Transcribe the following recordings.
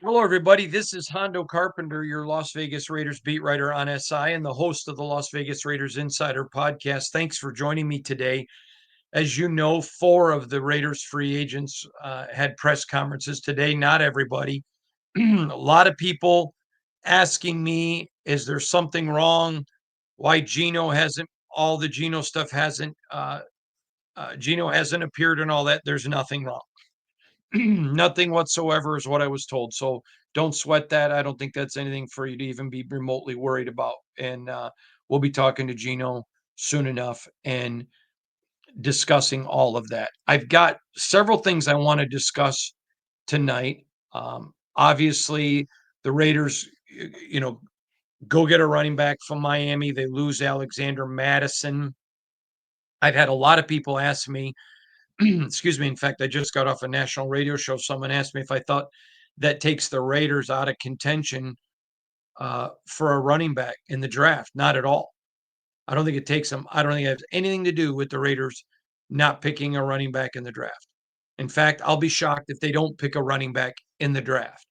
Hello, everybody. This is Hondo Carpenter, your Las Vegas Raiders beat writer on SI and the host of the Las Vegas Raiders Insider podcast. Thanks for joining me today. As you know, four of the Raiders free agents had press conferences today. Not everybody. A lot of people asking me, is there something wrong? Why all the Geno stuff Geno hasn't appeared and all that. There's nothing wrong. Nothing whatsoever is what I was told. So don't sweat that. I don't think that's anything for you to even be remotely worried about. And we'll be talking to Gino soon enough and discussing all of that. I've got several things I want to discuss tonight. Obviously, the Raiders, go get a running back from Miami. They lose Alexander Madison. I've had a lot of people ask me, excuse me. In fact, I just got off a national radio show. Someone asked me if I thought that takes the Raiders out of contention for a running back in the draft. Not at all. I don't think it takes them. I don't think it has anything to do with the Raiders not picking a running back in the draft. In fact, I'll be shocked if they don't pick a running back in the draft.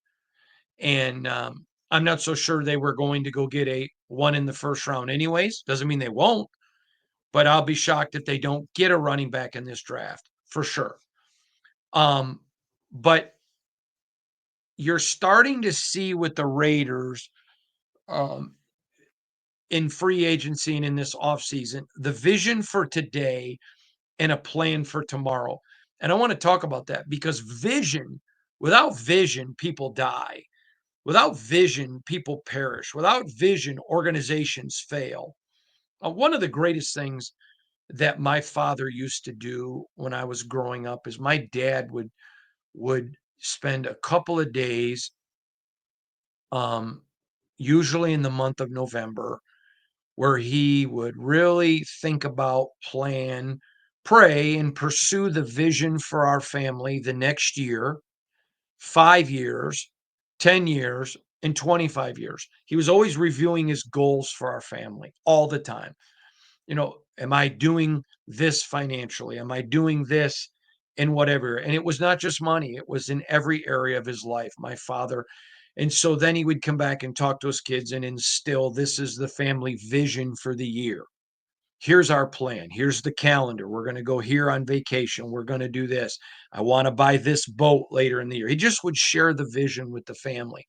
And I'm not so sure they were going to go get a one in the first round, anyways. Doesn't mean they won't, but I'll be shocked if they don't get a running back in this draft for sure. But you're starting to see with the Raiders um, in free agency and in this offseason, the vision for today and a plan for tomorrow. And I want to talk about that because without vision, people die. Without vision, people perish. Without vision, organizations fail. One of the greatest things that my father used to do when I was growing up is my dad would spend a couple of days, um, usually in the month of November, where he would really think about, plan, pray, and pursue the vision for our family the next year, 5 years, 10 years, and 25 years. He was always reviewing his goals for our family all the time. Am I doing this financially? Am I doing this in whatever? And it was not just money, it was in every area of his life, my father. And so then he would come back and talk to his kids and instill this is the family vision for the year. Here's our plan. Here's the calendar. We're going to go here on vacation. We're going to do this. I want to buy this boat later in the year. He just would share the vision with the family.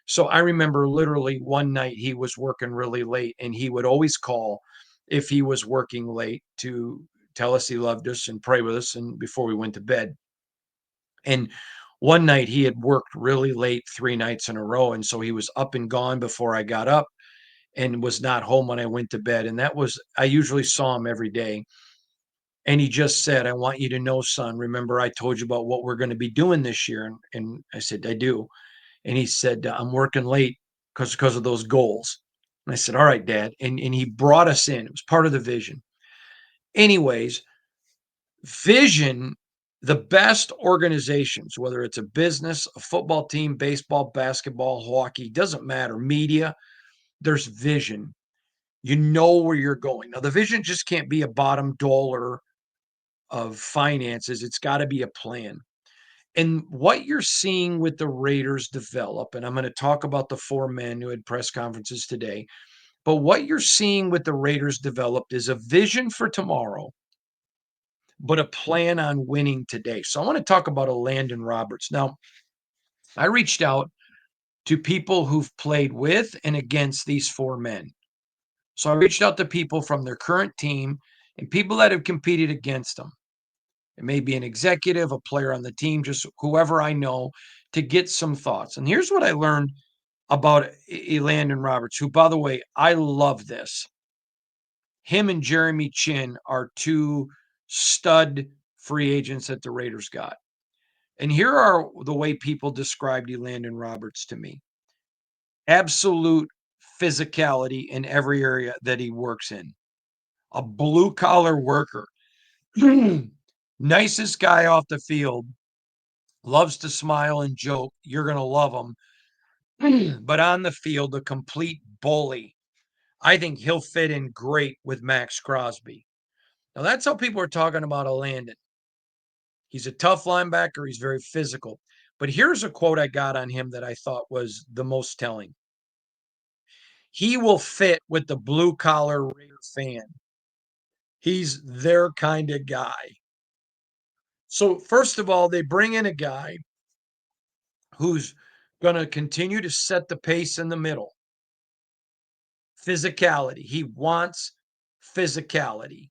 So I remember literally one night he was working really late and he would always call if he was working late to tell us he loved us and pray with us and before we went to bed. And one night he had worked really late 3 nights in a row. And so he was up and gone before I got up and was not home when I went to bed. And I usually saw him every day. And he just said, I want you to know, son, remember I told you about what we're going to be doing this year. And I said, I do. And he said, I'm working late because of those goals. And I said, all right, Dad. And he brought us in. It was part of the vision. Anyways, vision, the best organizations, whether it's a business, a football team, baseball, basketball, hockey, doesn't matter, media, there's vision. You know where you're going. Now, the vision just can't be a bottom dollar of finances. It's got to be a plan. And what you're seeing with the Raiders develop, and I'm going to talk about the four men who had press conferences today, but what you're seeing with the Raiders developed is a vision for tomorrow, but a plan on winning today. So I want to talk about a Landon Roberts. Now, I reached out to people who've played with and against these four men. So I reached out to people from their current team and people that have competed against them. It may be an executive, a player on the team, just whoever I know to get some thoughts. And here's what I learned about Landon Roberts, who, by the way, I love this. Him and Jeremy Chin are two stud free agents that the Raiders got. And here are the way people described Landon Roberts to me. Absolute physicality in every area that he works in. A blue collar worker. Nicest guy off the field. Loves to smile and joke. You're going to love him. But on the field, a complete bully. I think he'll fit in great with Max Crosby. Now, that's how people are talking about a Landon. He's a tough linebacker. He's very physical. But here's a quote I got on him that I thought was the most telling. He will fit with the blue collar Raider fan. He's their kind of guy. So, first of all, they bring in a guy who's going to continue to set the pace in the middle. Physicality. He wants physicality,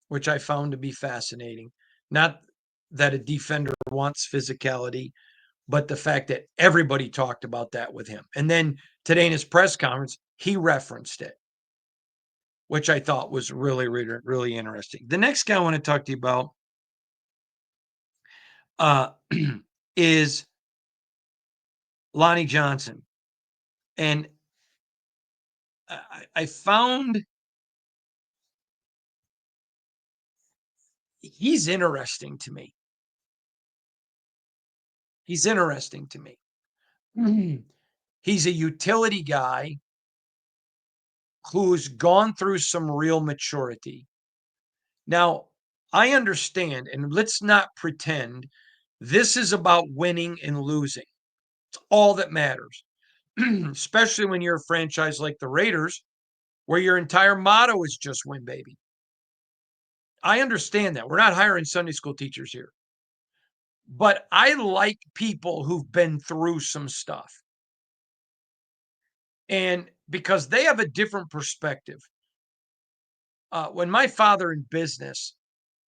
which I found to be fascinating. Not that a defender wants physicality, but the fact that everybody talked about that with him. And then today in his press conference, he referenced it, which I thought was really, really, really interesting. The next guy I want to talk to you about uh, is Lonnie Johnson. And I found he's interesting to me. He's interesting to me. He's a utility guy who's gone through some real maturity. Now, I understand, and let's not pretend this is about winning and losing. It's all that matters, especially when you're a franchise like the Raiders, where your entire motto is just win, baby. I understand that. We're not hiring Sunday school teachers here, but I like people who've been through some stuff. And because they have a different perspective. When my father in business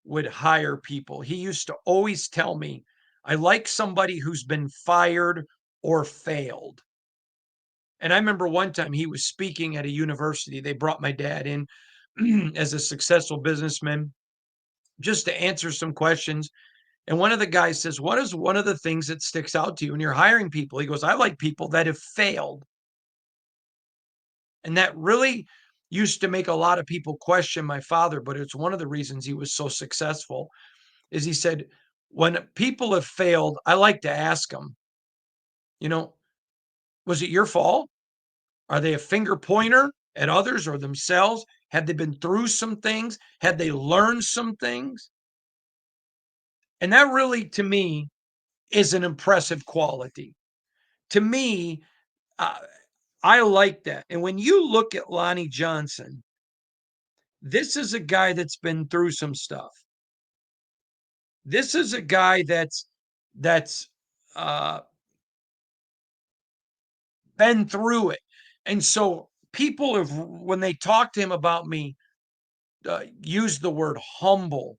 would hire people, he used to always tell me, I like somebody who's been fired or failed. And I remember one time he was speaking at a university. They brought my dad in as a successful businessman just to answer some questions. And one of the guys says, what is one of the things that sticks out to you when you're hiring people? He goes, I like people that have failed. And that really used to make a lot of people question my father, but it's one of the reasons he was so successful is he said, when people have failed, I like to ask them, you know, was it your fault? Are they a finger pointer at others or themselves? Have they been through some things? Had they learned some things? And that really, to me, is an impressive quality. To me, uh, I like that. And when you look at Lonnie Johnson, this is a guy that's been through some stuff. This is a guy that's uh, been through it, and so people have, when they talk to him about me, use the word humble,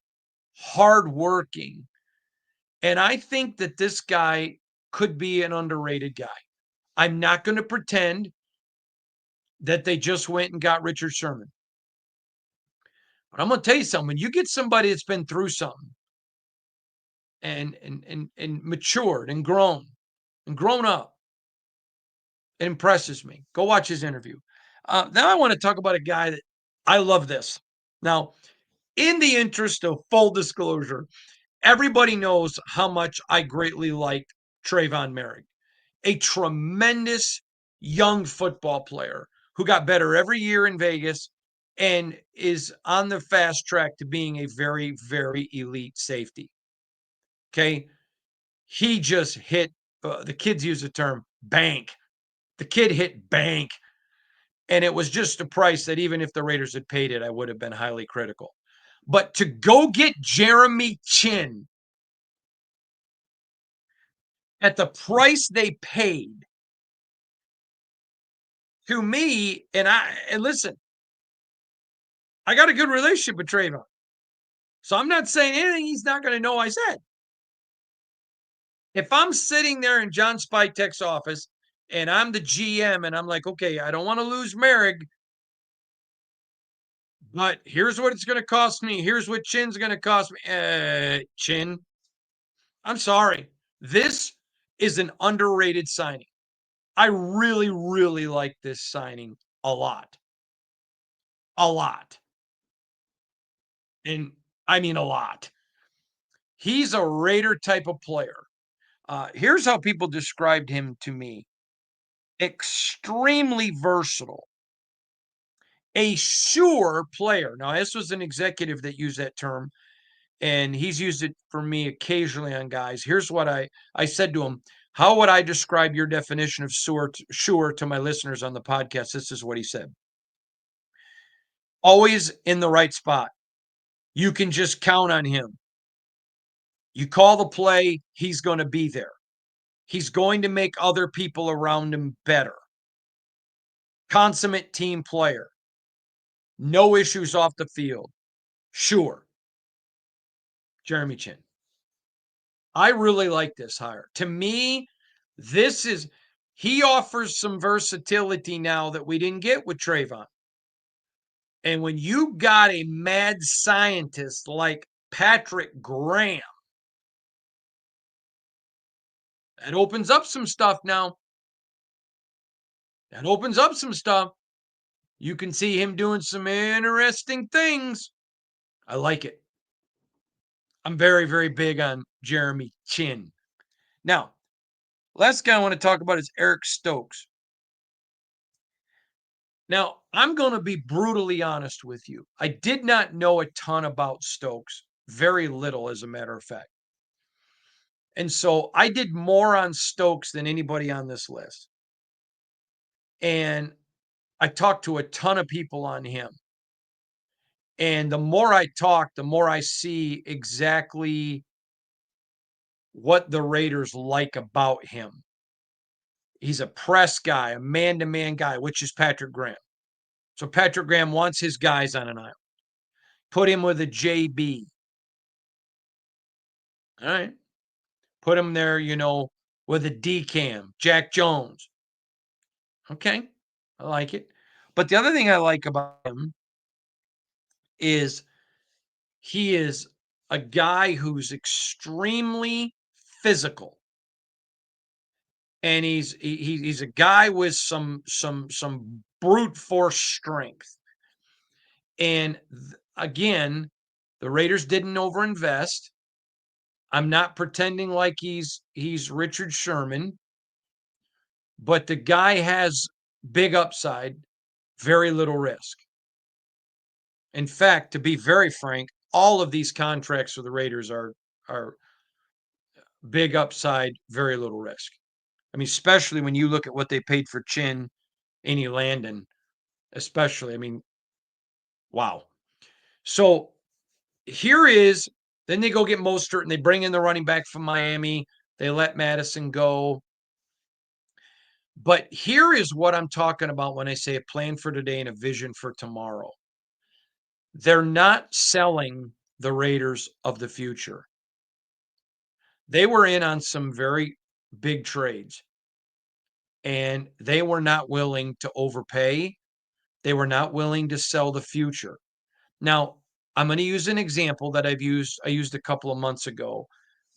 hardworking, and I think that this guy could be an underrated guy. I'm not going to pretend that they just went and got Richard Sherman, but I'm going to tell you something. When you get somebody that's been through something and matured and grown up, it impresses me. Go watch his interview. Now I want to talk about a guy that I love this. Now, in the interest of full disclosure, everybody knows how much I greatly like Trayvon Merrick, a tremendous young football player who got better every year in Vegas and is on the fast track to being a very, very elite safety. Okay. He just hit, the kids use the term bank. The kid hit bank. And it was just a price that even if the Raiders had paid it, I would have been highly critical. But to go get Jeremy Chin at the price they paid, to me, and listen, I got a good relationship with Trayvon. So I'm not saying anything he's not going to know I said. If I'm sitting there in John Spytek's office and I'm the GM and I'm like, okay, I don't want to lose Merrick, but here's what it's going to cost me. Here's what Chin's going to cost me. Chin, I'm sorry. This is an underrated signing. I really, really like this signing a lot. A lot. And I mean a lot. He's a Raider type of player. Here's how people described him to me: extremely versatile, a sure player. Now, this was an executive that used that term. and he's used it for me occasionally on guys. Here's what I said to him, "How would I describe your definition of sure to my listeners on the podcast?" This is what he said. Always in the right spot. You can just count on him. You call the play, he's going to be there. He's going to make other people around him better. Consummate team player. No issues off the field. Sure. Jeremy Chin. I really like this hire. To me, this is he offers some versatility now that we didn't get with Trayvon. And when you got a mad scientist like Patrick Graham, that opens up some stuff now. That opens up some stuff. You can see him doing some interesting things. I like it. I'm very, very big on Jeremy Chin. Now, last guy I want to talk about is Eric Stokes. Now, I'm going to be brutally honest with you. I did not know a ton about Stokes, very little, as a matter of fact. And so I did more on Stokes than anybody on this list. And I talked to a ton of people on him. And the more I talk, the more I see exactly what the Raiders like about him. He's a press guy, a man to man guy, which is Patrick Graham. So Patrick Graham wants his guys on an island. Put him with a JB. All right. Put him there, with a DCAM, Jack Jones. Okay. I like it. But the other thing I like about him is he is a guy who's extremely physical. And he's a guy with some brute force strength. And again, the Raiders didn't overinvest. I'm not pretending like he's Richard Sherman, but the guy has big upside, very little risk. In fact, to be very frank, all of these contracts for the Raiders are big upside, very little risk. I mean, especially when you look at what they paid for Chin, Landon, especially. I mean, wow. So here is then they go get Mostert and they bring in the running back from Miami. They let Madison go. But here is what I'm talking about when I say a plan for today and a vision for tomorrow. They're not selling the Raiders of the future. They were in on some very big trades, and they were not willing to overpay. They were not willing to sell the future. Now, I'm going to use an example that I used a couple of months ago,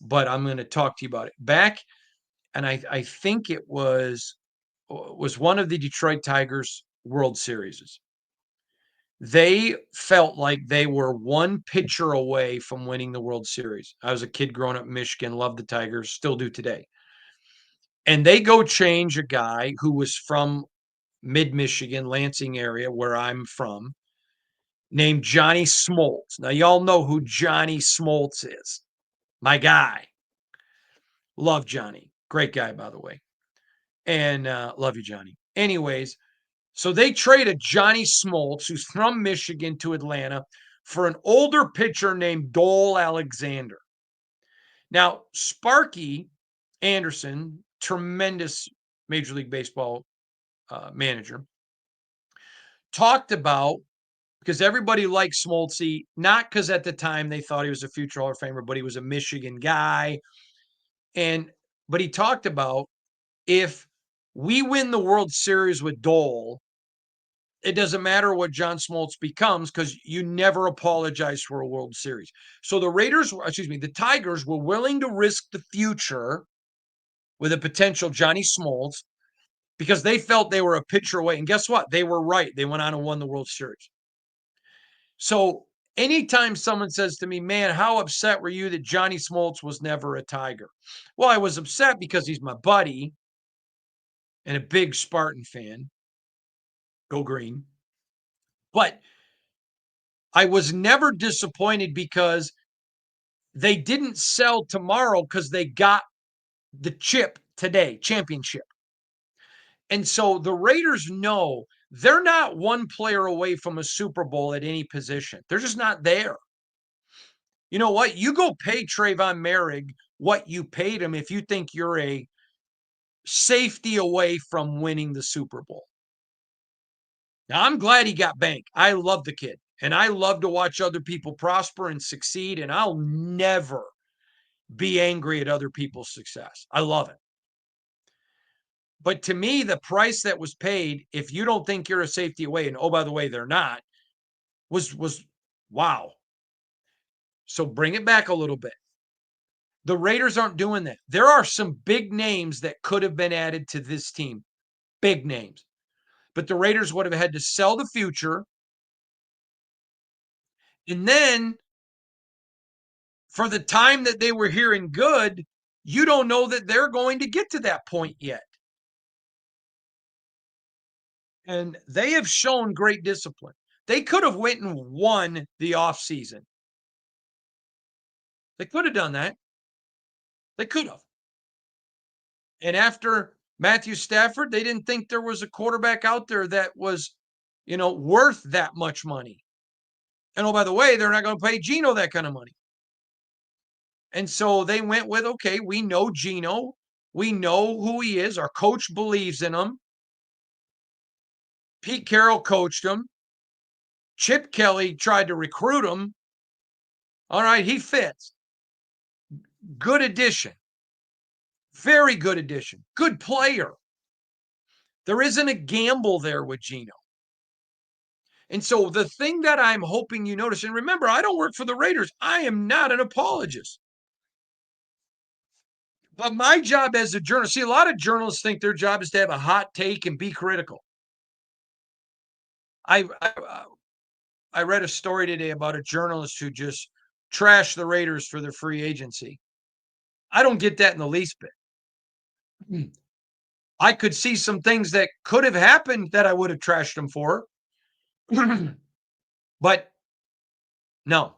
but I'm going to talk to you about it. Back, and I think it was one of the Detroit Tigers World Series. They felt like they were one pitcher away from winning the World Series. I was a kid growing up in Michigan, loved the Tigers, still do today. And they go change a guy who was from mid-Michigan, Lansing area, where I'm from, named Johnny Smoltz. Now, y'all know who Johnny Smoltz is. My guy. Love Johnny. Great guy, by the way. And love you, Johnny. Anyways, so they traded Johnny Smoltz, who's from Michigan, to Atlanta for an older pitcher named Dole Alexander. Now, Sparky Anderson, tremendous Major League Baseball manager, talked about, because everybody liked Smoltzy, not because at the time they thought he was a future Hall of Famer, but he was a Michigan guy. But he talked about, if we win the World Series with Dole, it doesn't matter what John Smoltz becomes because you never apologize for a World Series. So the Tigers were willing to risk the future with a potential Johnny Smoltz because they felt they were a pitcher away. And guess what? They were right. They went on and won the World Series. So anytime someone says to me, man, how upset were you that Johnny Smoltz was never a Tiger? Well, I was upset because he's my buddy and a big Spartan fan. Go Green. But I was never disappointed because They didn't sell tomorrow because they got the chip today, championship. And so the Raiders know they're not one player away from a Super Bowl at any position. They're just not there. You know what? You go pay Trayvon Merrick what you paid him if you think you're a safety away from winning the Super Bowl. Now, I'm glad he got banked. I love the kid, and I love to watch other people prosper and succeed, and I'll never be angry at other people's success. I love it. But to me, the price that was paid, if you don't think you're a safety away, and oh, by the way, they're not, was wow. So bring it back a little bit. The Raiders aren't doing that. There are some big names that could have been added to this team, big names. But the Raiders would have had to sell the future. And then for the time that they were hearing good, you don't know that they're going to get to that point yet. And they have shown great discipline. They could have went and won the offseason. They could have done that. They could have. And after Matthew Stafford, they didn't think there was a quarterback out there that was, worth that much money. And oh, by the way, they're not going to pay Geno that kind of money. And so they went with, okay, we know Geno. We know who he is. Our coach believes in him. Pete Carroll coached him. Chip Kelly tried to recruit him. All right, he fits. Good addition. Very good addition. Good player. There isn't a gamble there with Geno. And so the thing that I'm hoping you notice, and remember, I don't work for the Raiders. I am not an apologist. But my job as a journalist, see, a lot of journalists think their job is to have a hot take and be critical. I read a story today about a journalist who just trashed the Raiders for their free agency. I don't get that in the least bit. I could see some things that could have happened that I would have trashed them for. But no,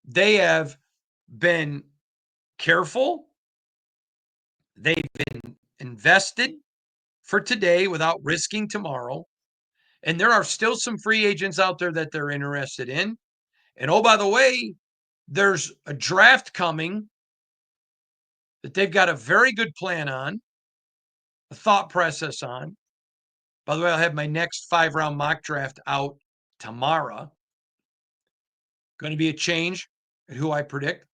they have been careful. They've been invested for today without risking tomorrow. And there are still some free agents out there that they're interested in. And oh, by the way, there's a draft coming that they've got a very good plan on, a thought process on. By the way, I'll have my next 5-round mock draft out tomorrow. Going to be a change at who I predict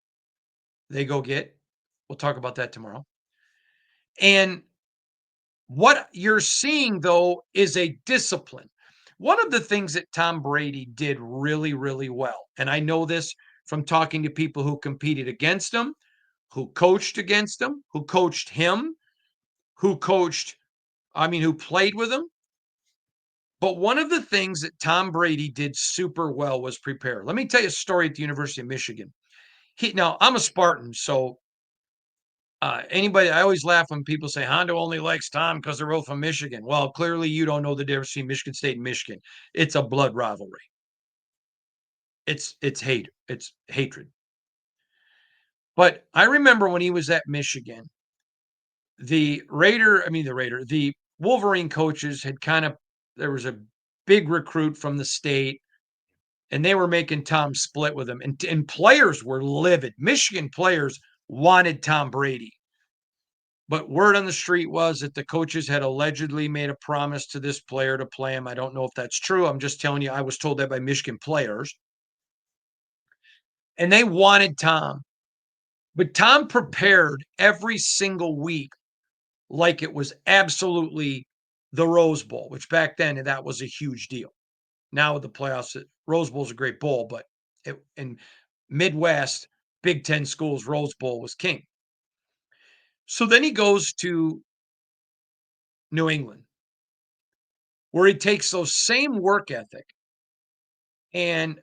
they go get. We'll talk about that tomorrow. And what you're seeing, though, is a discipline. One of the things that Tom Brady did really, really well, and I know this from talking to people who competed against him, who coached against him, who coached him, who who played with him. But one of the things that Tom Brady did super well was prepare. Let me tell you a story at the University of Michigan. Now, I'm a Spartan, so I always laugh when people say Hondo only likes Tom because they're both from Michigan. Well, clearly you don't know the difference between Michigan State and Michigan. It's a blood rivalry. It's hate. It's hatred. But I remember when he was at Michigan, the Wolverine coaches had there was a big recruit from the state, and they were making Tom split with him. And players were livid. Michigan players wanted Tom Brady. But word on the street was that the coaches had allegedly made a promise to this player to play him. I don't know if that's true. I'm just telling you, I was told that by Michigan players. And they wanted Tom. But Tom prepared every single week like it was absolutely the Rose Bowl, which back then that was a huge deal. Now with the playoffs, Rose Bowl is a great bowl, but in Midwest, Big Ten schools, Rose Bowl was king. So then he goes to New England, where he takes those same work ethic, and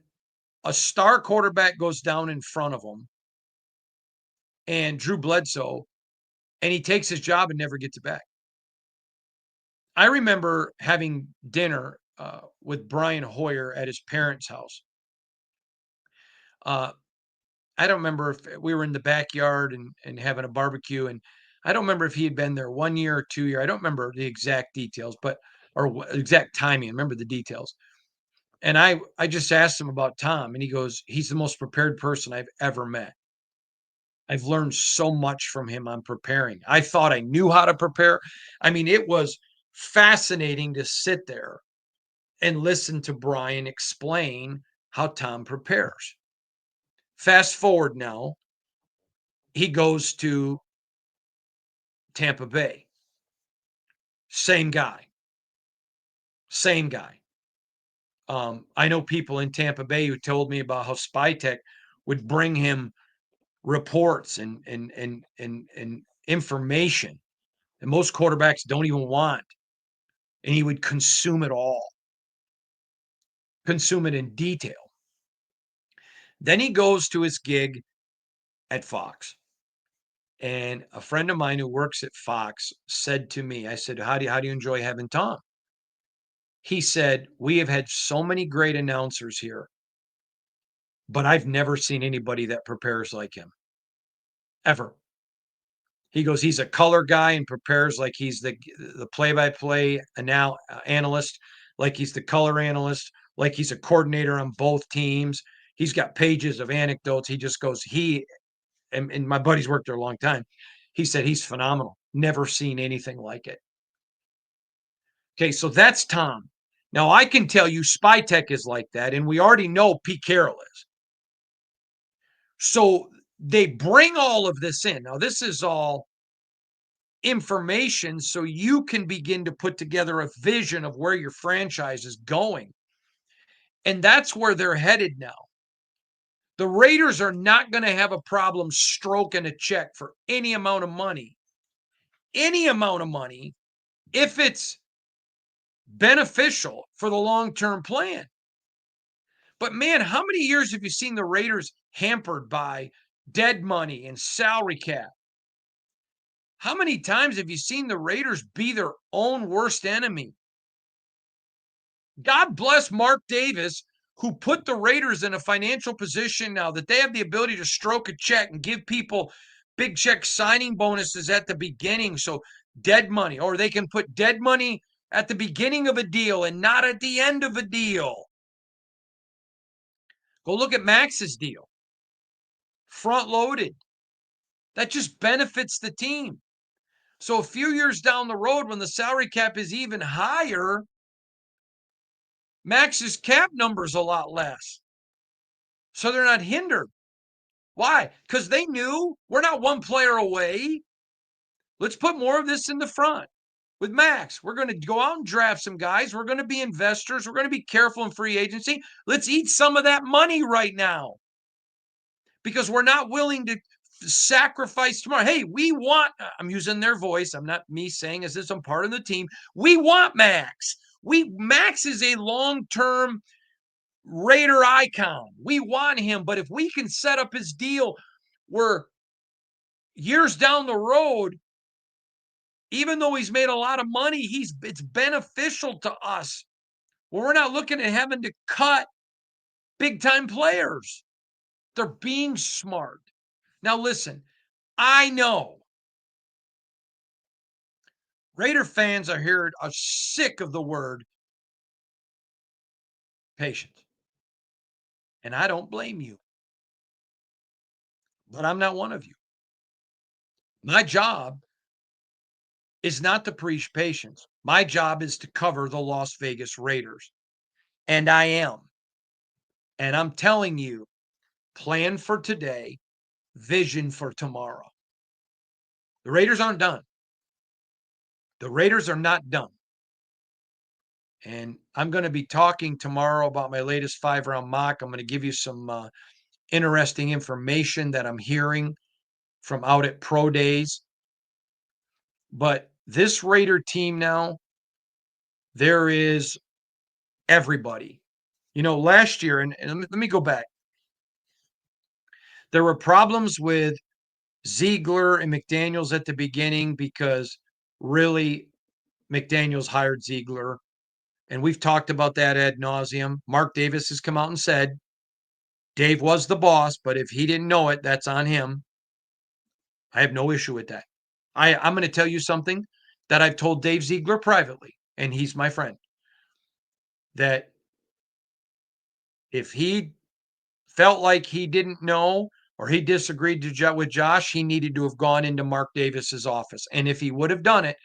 a star quarterback goes down in front of him, and Drew Bledsoe, and he takes his job and never gets it back. I remember having dinner with Brian Hoyer at his parents' house. I don't remember if we were in the backyard and having a barbecue, and I don't remember if he had been there 1 year or 2 year. I don't remember the exact details, but or exact timing. I remember the details. And I just asked him about Tom, and he goes, "He's the most prepared person I've ever met. I've learned so much from him on preparing. I thought I knew how to prepare." I mean, it was fascinating to sit there and listen to Brian explain how Tom prepares. Fast forward now, he goes to Tampa Bay. Same guy, same guy. I know people in Tampa Bay who told me about how Spytech would bring him reports and information that most quarterbacks don't even want, and he would consume it all, consume it in detail. Then he goes to his gig at Fox. And a friend of mine who works at Fox said to me, I said, how do you enjoy having Tom? He said, "We have had so many great announcers here, but I've never seen anybody that prepares like him, ever." He goes, "He's a color guy and prepares like he's the play-by-play analyst, like he's the color analyst, like he's a coordinator on both teams. He's got pages of anecdotes." He just goes, and my buddy's worked there a long time. He said he's phenomenal. Never seen anything like it. Okay, so that's Tom. Now I can tell you Spytech is like that, and we already know Pete Carroll is. So they bring all of this in. Now, this is all information so you can begin to put together a vision of where your franchise is going. And that's where they're headed now. The Raiders are not going to have a problem stroking a check for any amount of money, if it's beneficial for the long term plan. But man, how many years have you seen the Raiders hampered by dead money and salary cap? How many times have you seen the Raiders be their own worst enemy? God bless Mark Davis, who put the Raiders in a financial position now that they have the ability to stroke a check and give people big check signing bonuses at the beginning. So dead money, or they can put dead money at the beginning of a deal and not at the end of a deal. Go look at Max's deal. Front loaded. That just benefits the team. So a few years down the road, when the salary cap is even higher, Max's cap number is a lot less. So they're not hindered. Why? Because they knew we're not one player away. Let's put more of this in the front with Max. We're going to go out and draft some guys. We're going to be investors. We're going to be careful in free agency. Let's eat some of that money right now because we're not willing to sacrifice tomorrow. Hey, we want, I'm using their voice. I'm not me saying as this, I'm part of the team. We want Max. Max is a long-term Raider icon. We want him, but if we can set up his deal where years down the road, even though he's made a lot of money, it's beneficial to us. Well, we're not looking at having to cut big time players. They're being smart. Now, listen, I know Raider fans are sick of the word patience. And I don't blame you, but I'm not one of you. My job is not to preach patience. My job is to cover the Las Vegas Raiders. And I am. And I'm telling you, plan for today, vision for tomorrow. The Raiders aren't done. The Raiders are not done. And I'm going to be talking tomorrow about my latest 5-round mock. I'm going to give you some interesting information that I'm hearing from out at pro days. But this Raider team now, there is everybody. You know, last year, and let me go back. There were problems with Ziegler and McDaniels at the beginning because really McDaniels hired Ziegler. And we've talked about that ad nauseum. Mark Davis has come out and said, Dave was the boss, but if he didn't know it, that's on him. I have no issue with that. I'm going to tell you something that I've told Dave Ziegler privately, and he's my friend, that if he felt like he didn't know or he disagreed with Josh, he needed to have gone into Mark Davis's office. And if he would have done it,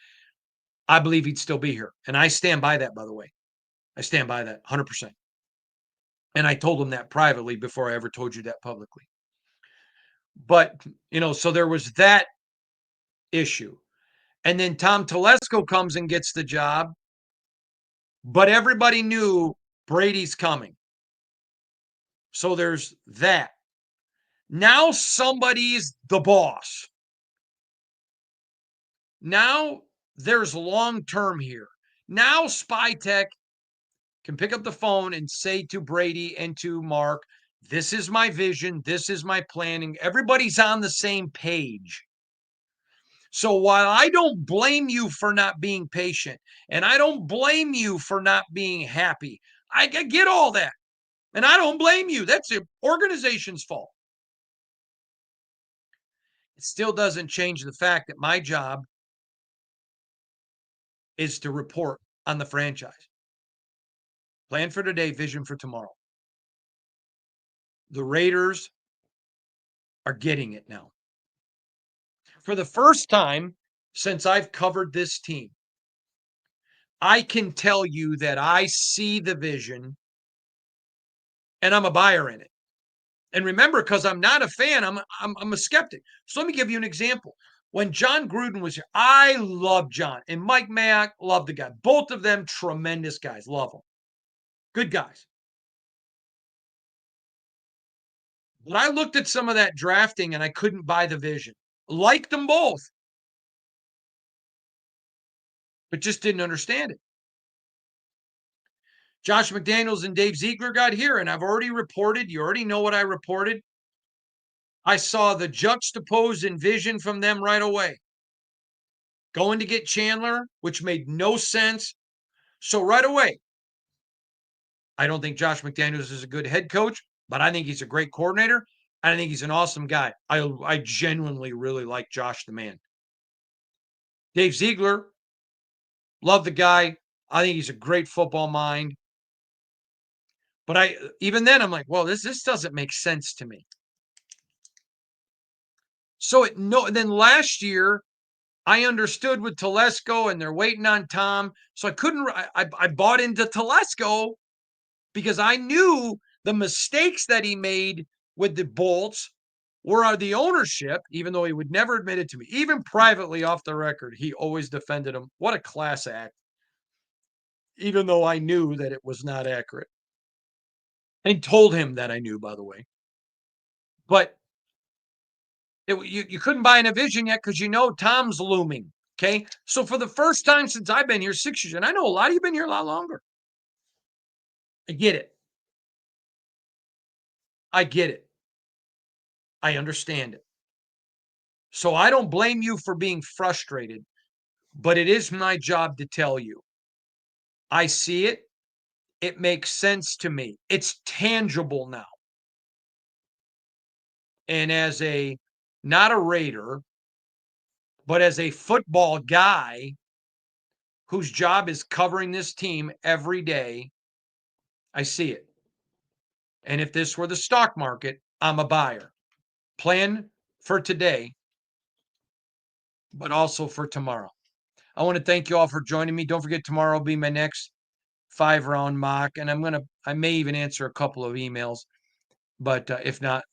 I believe he'd still be here. And I stand by that, by the way. I stand by that 100%. And I told him that privately before I ever told you that publicly. But, so there was that issue. And then Tom Telesco comes and gets the job, but everybody knew Brady's coming. So there's that. Now somebody's the boss. Now there's long term here. Now Spytech can pick up the phone and say to Brady and to Mark, this is my vision. This is my planning. Everybody's on the same page. So while I don't blame you for not being patient and I don't blame you for not being happy, I get all that. And I don't blame you. That's the organization's fault. It still doesn't change the fact that my job is to report on the franchise. Plan for today, vision for tomorrow. The Raiders are getting it now. For the first time since I've covered this team, I can tell you that I see the vision and I'm a buyer in it. And remember, because I'm not a fan, I'm a skeptic. So let me give you an example. When John Gruden was here, I love John. And Mike Mayock, love the guy. Both of them, tremendous guys. Love them. Good guys. But I looked at some of that drafting and I couldn't buy the vision. Liked them both, but just didn't understand it. Josh McDaniels and Dave Ziegler got here, and I've already reported. You already know what I reported. I saw the juxtaposed in vision from them right away. Going to get Chandler, which made no sense. So right away, I don't think Josh McDaniels is a good head coach, but I think he's a great coordinator. And I think he's an awesome guy. I genuinely really like Josh the man. Dave Ziegler, love the guy. I think he's a great football mind. But even then I'm like, well, this doesn't make sense to me. So then last year I understood with Telesco and they're waiting on Tom. So I couldn't I bought into Telesco because I knew the mistakes that he made with the Bolts were the ownership, even though he would never admit it to me. Even privately off the record, he always defended him. What a class act. Even though I knew that it was not accurate. And told him that I knew, by the way. But you couldn't buy in a vision yet because Tom's looming. Okay. So for the first time since I've been here 6 years, and I know a lot of you have been here a lot longer. I get it. I get it. I understand it. So I don't blame you for being frustrated, but it is my job to tell you. I see it. It makes sense to me. It's tangible now. And as not a Raider, but as a football guy whose job is covering this team every day, I see it. And if this were the stock market, I'm a buyer. Plan for today, but also for tomorrow. I want to thank you all for joining me. Don't forget, tomorrow will be my next 5-round mock, and I may even answer a couple of emails, but if not,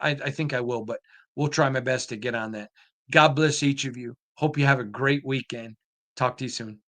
I think I will, but we'll try my best to get on that. God bless each of you. Hope you have a great weekend. Talk to you soon.